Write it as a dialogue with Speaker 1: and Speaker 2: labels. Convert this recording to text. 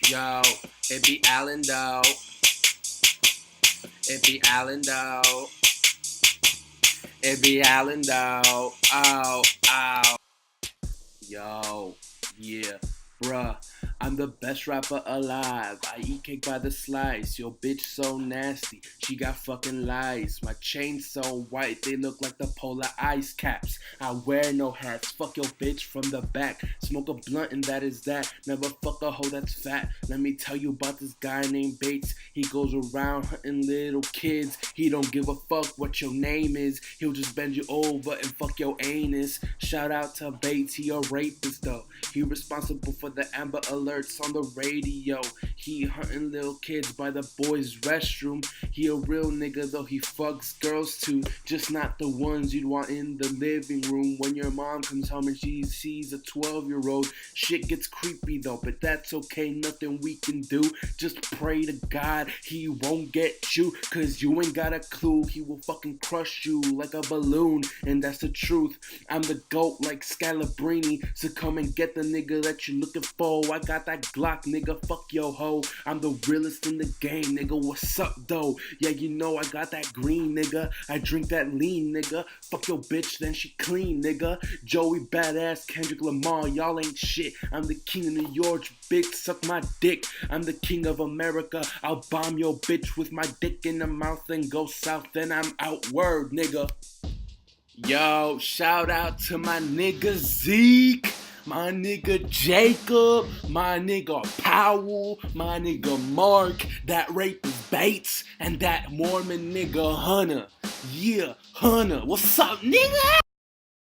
Speaker 1: Yo, it be Allen though. It be Allen though. It be Allen though. Oh, oh. Yo, yeah, bruh. I'm the best rapper alive. I eat cake by the slice. Yo, bitch so nasty. She got fucking lies. My chains so white, they look like the polar ice caps. I wear no hats. Fuck your bitch from the back. Smoke a blunt and that is that. Never fuck a hoe that's fat. Let me tell you about this guy named Bates. He goes around hunting little kids. He don't give a fuck what your name is. He'll just bend you over and fuck your anus. Shout out to Bates, he a rapist though. He responsible for the Amber Alerts on the radio. He hunting little kids by the boys' restroom. He a real nigga though, he fucks girls too. Just not the ones you'd want in the living room. When your mom comes home and she sees a 12-year-old. Shit gets creepy though, but that's okay, nothing we can do. Just pray to God he won't get you, cause you ain't got a clue. He will fucking crush you like a balloon, and that's the truth. I'm the GOAT like Scalabrini, so come and get the nigga that you looking for. I got that Glock, nigga, fuck yo ho. I'm the realest in the game, nigga, what's up though? Yeah, you know I got that green, nigga. I drink that lean, nigga. Fuck your bitch, then she clean, nigga. Joey Badass, Kendrick Lamar, y'all ain't shit. I'm the king of New York, bitch, suck my dick. I'm the king of America. I'll bomb your bitch with my dick in the mouth and go south, then I'm out, word, nigga. Yo, shout out to my nigga Zeke, my nigga Jacob, my nigga Powell, my nigga Mark, that rapist Bates, and that Mormon nigga Hunter. Yeah, Hunter, what's up, nigga?